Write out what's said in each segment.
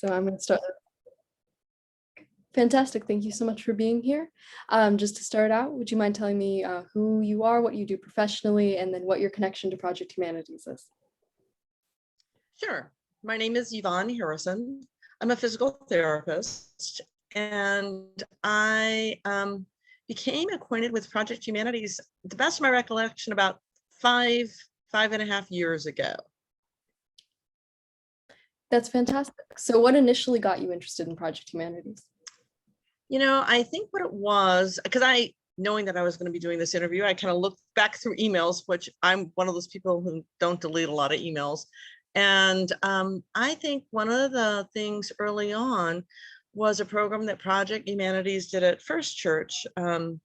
So I'm going to start. Fantastic. Thank you so much for being here. Just to start out, would you mind telling me who you are, what you do professionally, and then what your connection to Project Humanities is? Sure. My name is Yvonne Harrison. I'm a physical therapist, and I became acquainted with Project Humanities, to the best of my recollection, about five and a half years ago. That's fantastic. So what initially got you interested in Project Humanities? You know, I think what it was, because knowing that I was going to be doing this interview, I kind of looked back through emails, which I'm one of those people who don't delete a lot of emails. And I think one of the things early on was a program that Project Humanities did at First Church. And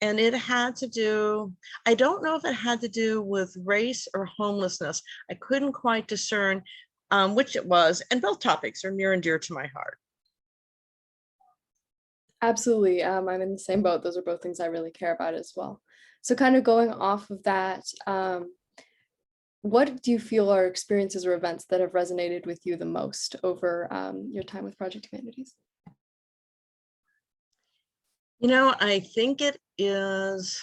it had to do, I don't know if it had to do with race or homelessness. I couldn't quite discern which it was. And both topics are near and dear to my heart. Absolutely. I'm in the same boat. Those are both things I really care about as well. So kind of going off of that, what do you feel are experiences or events that have resonated with you the most over your time with Project Humanities? You know, I think it is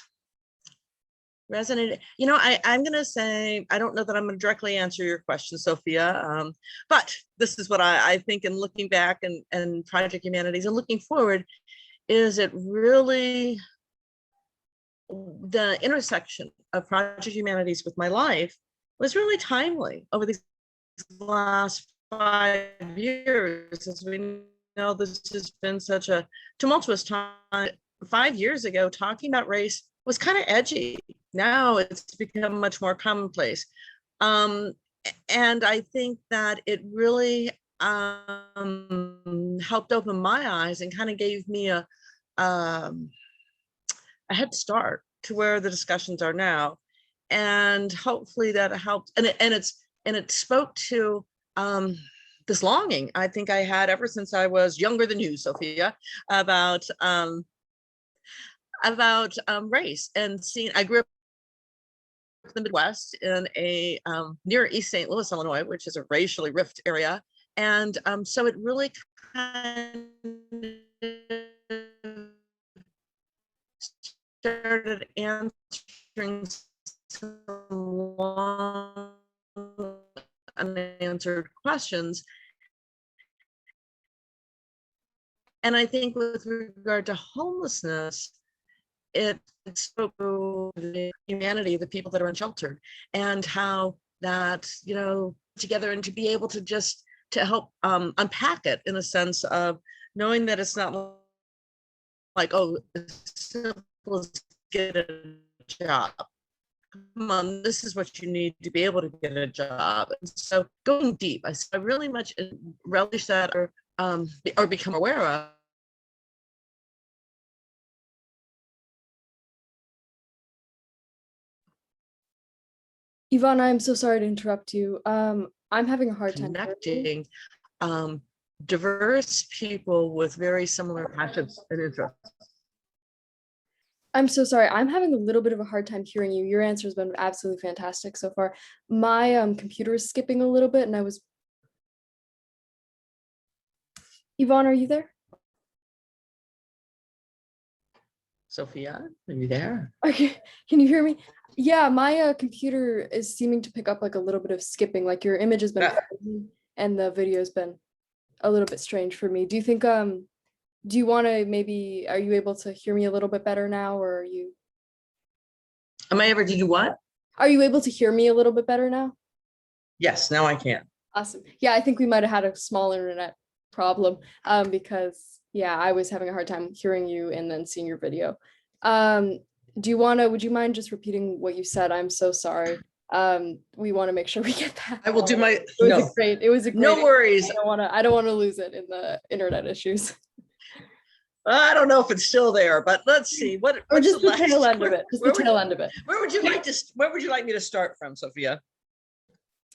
resonated. You know, I'm going to say, I don't know that I'm going to directly answer your question, Sophia, but this is what I think in looking back and Project Humanities and looking forward, is it really the intersection of Project Humanities with my life was really timely over these last 5 years. As we know, this has been such a tumultuous time. 5 years ago, talking about race was kind of edgy. Now it's become much more commonplace. And I think that it really helped open my eyes and kind of gave me a head start to where the discussions are now. And hopefully that helped. And it spoke to this longing I think I had ever since I was younger than you, Sophia, about race and seeing. I grew up in the Midwest in a near East St. Louis, Illinois, which is a racially rift area. And so it really kind of started answering some long unanswered questions. And I think with regard to homelessness, it spoke to the humanity, the people that are unsheltered, and how that, you know, together and to be able to just to help unpack it in a sense of knowing that it's not like, oh, as simple as get a job. Come on, this is what you need to be able to get a job. And so going deep, I really much relish that or become aware of. Yvonne, I'm so sorry to interrupt you. I'm having a hard time connecting diverse people with very similar passions and interests. I'm so sorry. I'm having a little bit of a hard time hearing you. Your answer has been absolutely fantastic so far. My computer is skipping a little bit, and I was. Yvonne, are you there? Sophia, are you there? Okay, can you hear me? Yeah, my computer is seeming to pick up like a little bit of skipping. Like your image has been frozen and the video has been a little bit strange for me. Do you think do you want to maybe, are you able to hear me a little bit better now, or are you? Am I able to do what? Are you able to hear me a little bit better now? Yes, now I can. Awesome. Yeah, I think we might have had a small internet problem because yeah, I was having a hard time hearing you and then seeing your video. Would you mind just repeating what you said? I'm so sorry. We want to make sure we get that. I will do my, it was a great, no worries. I don't want to lose it in the internet issues. I don't know if it's still there, but let's see. Or just the tail end of it. Just the tail end of it. Where would you like me to start from, Sophia?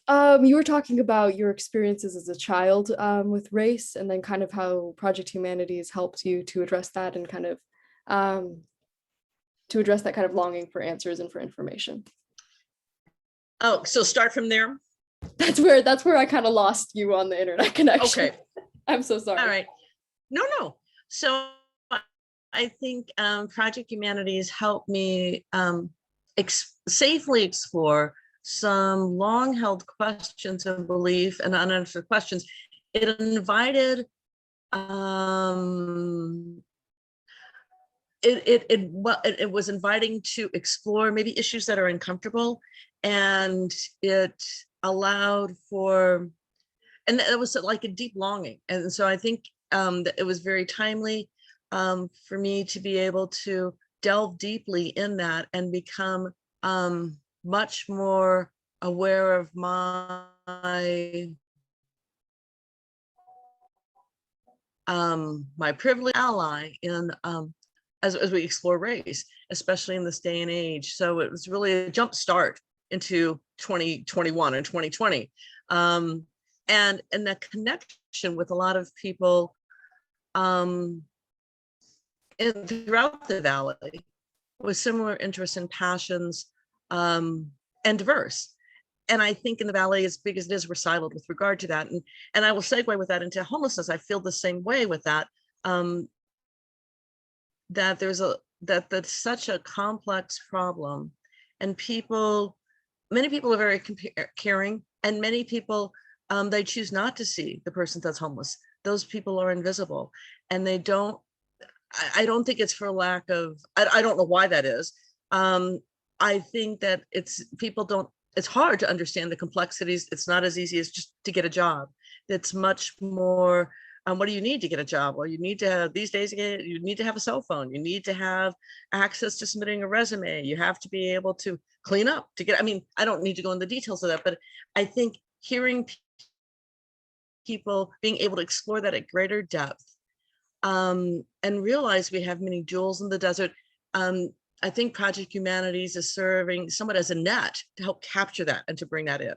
You were talking about your experiences as a child with race, and then kind of how Project Humanities helped you to address that and kind of longing for answers and for information. Oh, so start from there. That's where I kind of lost you on the internet connection. Okay. I'm so sorry. All right. No. So I think Project Humanities helped me safely explore some long-held questions of belief and unanswered questions. It invited it was inviting to explore maybe issues that are uncomfortable, and it allowed for, and it was like a deep longing. And so I think that it was very timely for me to be able to delve deeply in that and become much more aware of my privileged ally in as we explore race, especially in this day and age. So it was really a jump start into 2021 and 2020. And that connection with a lot of people throughout the Valley with similar interests and passions, and diverse. And I think in the Valley, as big as it is, we're siloed with regard to that. And I will segue with that into homelessness. I feel the same way with that. That that's such a complex problem, and many people are very caring, and many people they choose not to see the person that's homeless. Those people are invisible, and they don't. I don't think it's for lack of. I don't know why that is. I think that it's hard to understand the complexities. It's not as easy as just to get a job. It's much more. What do you need to get a job? Well, you need to have, these days, you need to have a cell phone. You need to have access to submitting a resume. You have to be able to clean up to get, I mean, I don't need to go into the details of that, but I think hearing people being able to explore that at greater depth, and realize we have many jewels in the desert. I think Project Humanities is serving somewhat as a net to help capture that and to bring that in.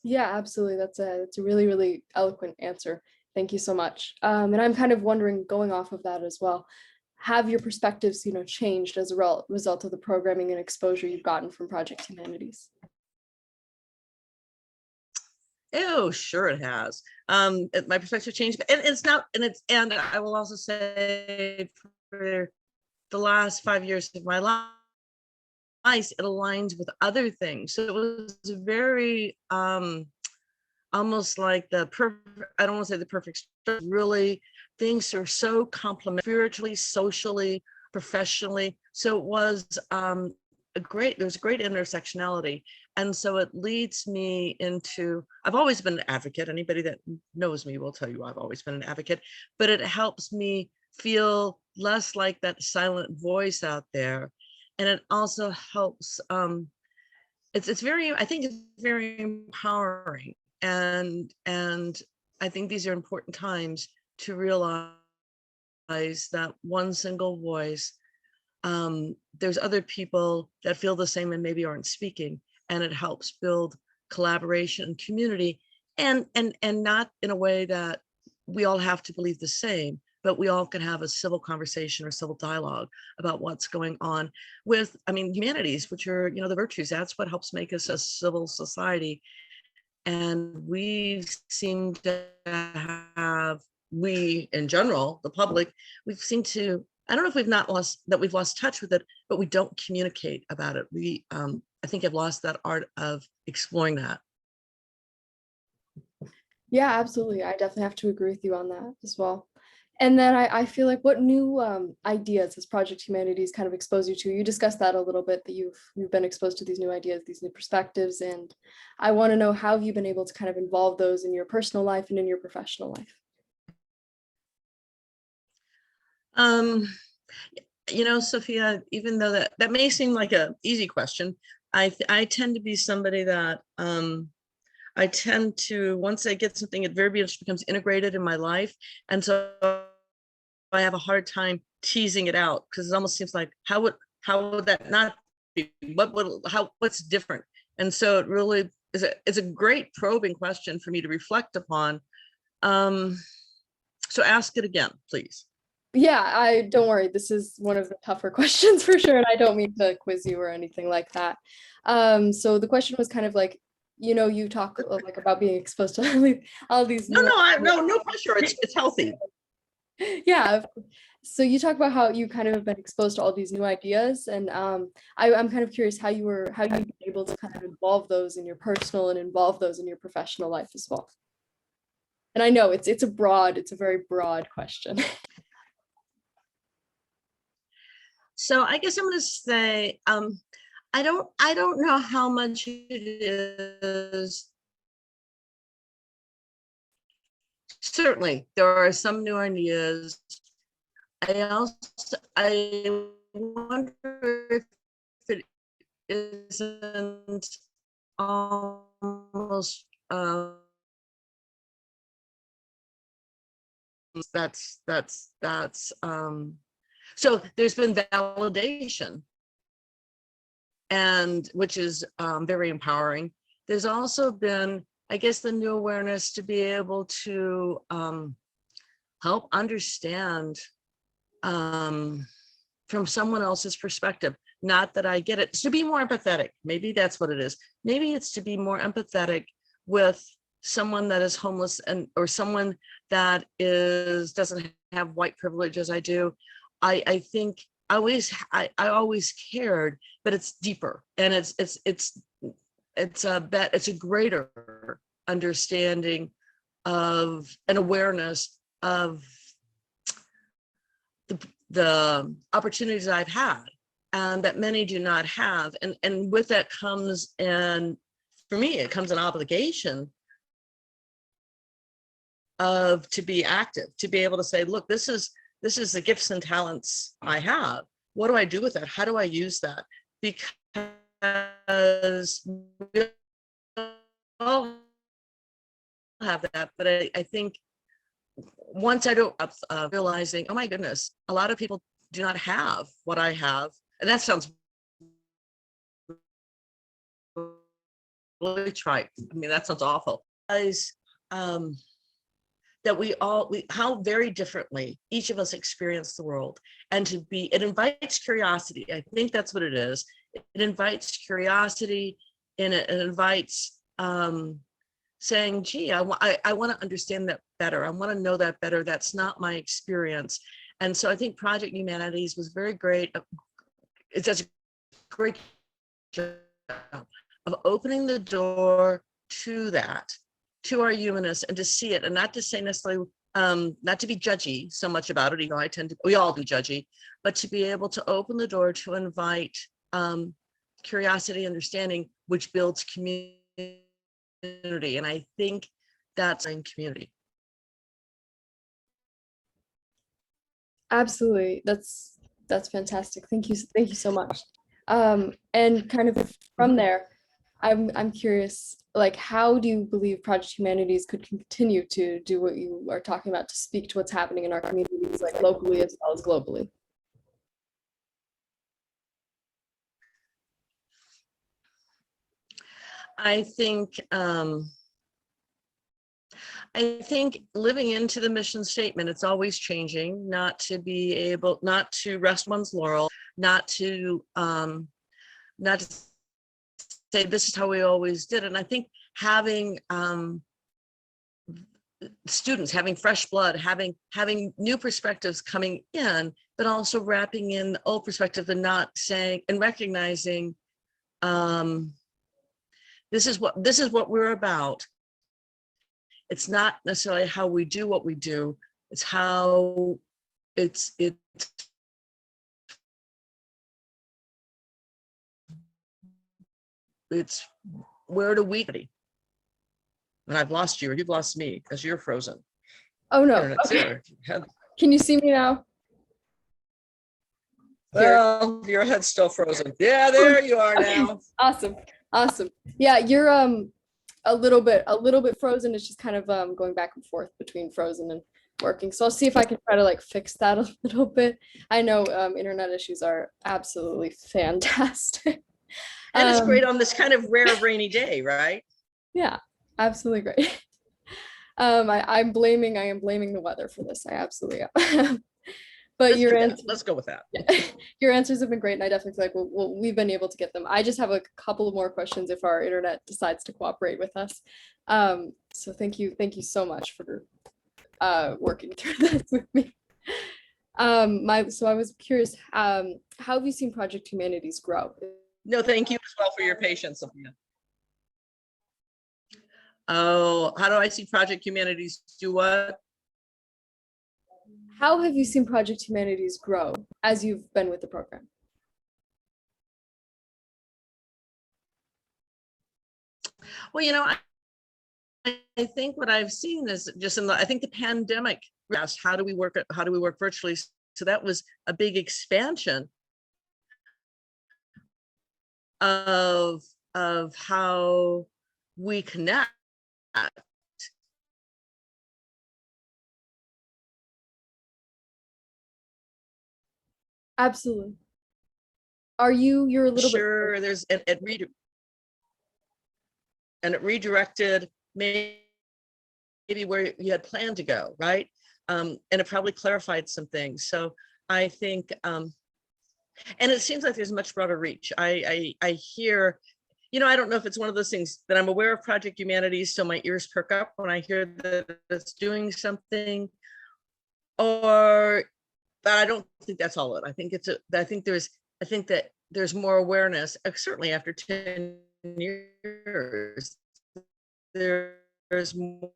Yeah, absolutely. That's a really, really eloquent answer. Thank you so much. And I'm kind of wondering, going off of that as well, have your perspectives, changed as a result of the programming and exposure you've gotten from Project Humanities? Oh, sure it has. My perspective changed, and it's not, and I will also say for the last 5 years of my life, it aligns with other things. So it was very almost like the perfect, I don't want to say the perfect, really things are so complementary spiritually, socially, professionally. So it was there's a great intersectionality. And so it leads me into, I've always been an advocate. Anybody that knows me will tell you I've always been an advocate, but it helps me feel less like that silent voice out there. And it also helps, it's very, I think it's very empowering. And I think these are important times to realize that one single voice, there's other people that feel the same and maybe aren't speaking, and it helps build collaboration and community, and not in a way that we all have to believe the same, but we all can have a civil conversation or civil dialogue about what's going on with, humanities, which are, the virtues. That's what helps make us a civil society. And we seem to have, we in general, the public, we've seemed to, I don't know if we've lost touch with it, but we don't communicate about it. We, I think I've lost that art of exploring that. Yeah, absolutely. I definitely have to agree with you on that as well. And then I feel like, what new ideas has Project Humanities kind of exposed you to? You discussed that a little bit, that you've been exposed to these new ideas, these new perspectives, and I want to know, how have you been able to kind of involve those in your personal life and in your professional life? Sophia, even though that may seem like an easy question, I tend to be somebody that I tend to, once I get something, it very much becomes integrated in my life. And so I have a hard time teasing it out, because it almost seems like, how would that not be? What's different? And so it really is it's a great probing question for me to reflect upon. So ask it again, please. Yeah, don't worry. This is one of the tougher questions for sure, and I don't mean to quiz you or anything like that. So the question was kind of like, you talk like about being exposed to all these new. No pressure. It's healthy. Yeah. So you talk about how you kind of have been exposed to all these new ideas, and I'm kind of curious how you've been able to kind of involve those in your personal and involve those in your professional life as well. And I know it's a very broad question. So I guess I'm going to say, I don't know how much it is. Certainly, there are some new ideas. I wonder if it isn't almost so there's been validation, and which is very empowering. There's also been, I guess, the new awareness to be able to help understand from someone else's perspective. Not that I get it, it's to be more empathetic. Maybe that's what it is. Maybe it's to be more empathetic with someone that is homeless, or someone that doesn't have white privilege as I do. I think I always cared, but it's deeper, and it's a greater understanding of an awareness of the opportunities I've had, and that many do not have. And with that comes, and for me, it comes an obligation to be active, to be able to say, look, this is the gifts and talents I have. What do I do with that? How do I use that? Because we all have that, but I think once I don't realizing, oh my goodness, a lot of people do not have what I have, and that sounds really trite. I mean, that sounds awful. Because that how very differently each of us experience the world, and it invites curiosity. I think that's what it is. It invites curiosity, and it invites saying, gee, I want to understand that better. I want to know that better. That's not my experience. And so I think Project Humanities was very great. It does a great job of opening the door to that, to our humanness, and to see it, and not to say necessarily, not to be judgy so much about it, we all do judgy, but to be able to open the door to invite curiosity, understanding, which builds community. And I think that's in community. Absolutely. That's fantastic. Thank you so much. And kind of from there, I'm curious, like, how do you believe Project Humanities could continue to do what you are talking about, to speak to what's happening in our communities, like locally as well as globally? I think living into the mission statement, it's always changing, not to rest one's laurel, not to say this is how we always did. And I think having students, having fresh blood, having new perspectives coming in, but also wrapping in old perspective, and not saying and recognizing this is what we're about. It's not necessarily how we do what we do, it's how it's where do we be? And I've lost you, or you've lost me, because you're frozen. Oh no. Okay. Can you see me now? Well, your head's still frozen. Yeah, there you are now. Awesome. Yeah, you're a little bit frozen. It's just kind of going back and forth between frozen and working. So I'll see if I can try to like fix that a little bit. I know internet issues are absolutely fantastic. And it's great on this kind of rare rainy day, right? Yeah, absolutely great. I am blaming the weather for this. I absolutely am. But Let's your do that. answer, Let's go with that. your answers have been great, and I definitely feel like we've been able to get them. I just have a couple more questions if our internet decides to cooperate with us. So thank you so much for working through this with me. So I was curious, how have you seen Project Humanities grow? No, thank you as well for your patience, Sophia. Oh, how do I see Project Humanities do what? How have you seen Project Humanities grow as you've been with the program? Well, I think what I've seen is just I think the pandemic asked, how do we work virtually? So that was a big expansion of how we connect. Absolutely. You're a little Sure, bit. there's it redirected maybe where you had planned to go, right? And it probably clarified some things. So I think, and it seems like there's much broader reach. I hear, I don't know if it's one of those things that I'm aware of Project Humanities, so my ears perk up when I hear that it's doing something, but I don't think that's all it. I think that there's more awareness, certainly after 10 years, there's more,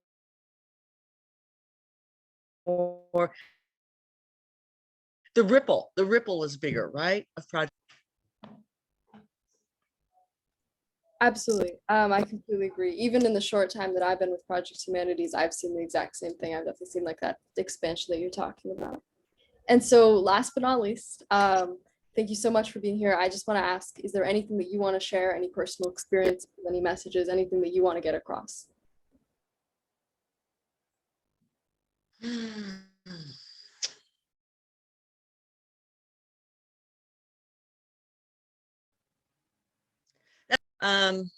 the ripple is bigger, right? Of project. Absolutely. I completely agree. Even in the short time that I've been with Project Humanities, I've seen the exact same thing. I've definitely seen like that expansion that you're talking about. And so last but not least, thank you so much for being here. I just want to ask, is there anything that you want to share, any personal experience, any messages, anything that you want to get across? And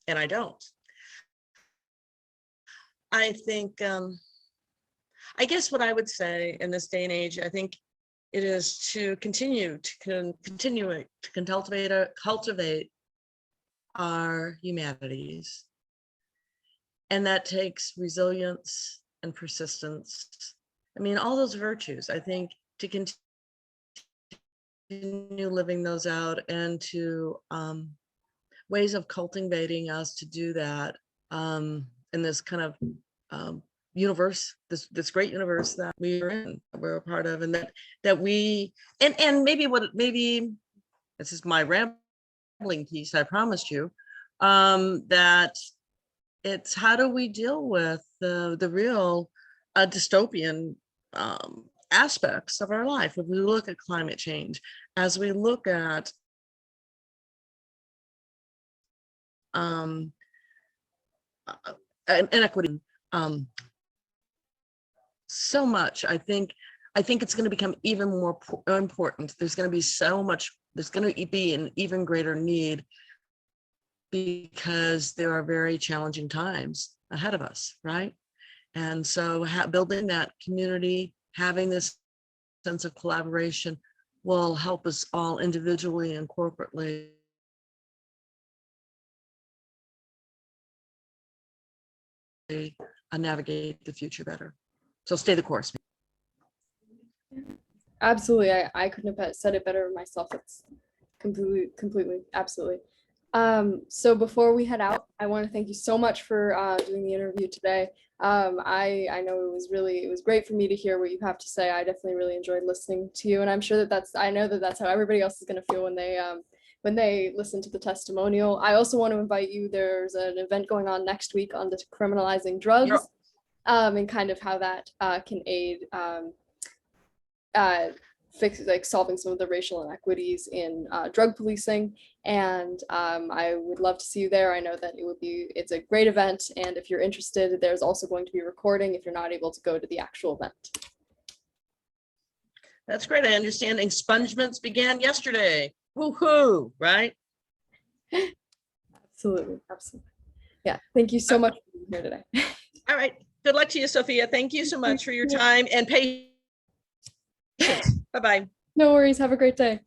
I don't. I think, I guess what I would say in this day and age, I think it is to continue to cultivate our humanities. And that takes resilience and persistence. I mean, all those virtues, I think, to continue living those out and to ways of cultivating us to do that in this kind of universe, this great universe that we are in, that we're a part of, and that we and maybe this is my rambling piece, I promised you, that it's how do we deal with the real dystopian aspects of our life when we look at climate change, as we look at inequity, so much. I think it's going to become even more important. There's going to be an even greater need, because there are very challenging times ahead of us, right? And so building that community, having this sense of collaboration will help us all individually and corporately navigate the future better. So stay the course. Absolutely. I couldn't have said it better myself. It's completely, absolutely. So before we head out, I want to thank you so much for doing the interview today. I know it was great for me to hear what you have to say. I definitely really enjoyed listening to you, and I'm sure I know that that's how everybody else is going to feel when they listen to the testimonial. I also want to invite you. There's an event going on next week on decriminalizing drugs, and kind of how that can aid solving some of the racial inequities in drug policing. And I would love to see you there. I know that it's a great event. And if you're interested, there's also going to be a recording if you're not able to go to the actual event. That's great. I understand expungements began yesterday. Woohoo, right? Absolutely. Yeah. Thank you so much for being here today. All right. Good luck to you, Sophia. Thank you so much for your time and patience. Bye-bye. No worries. Have a great day.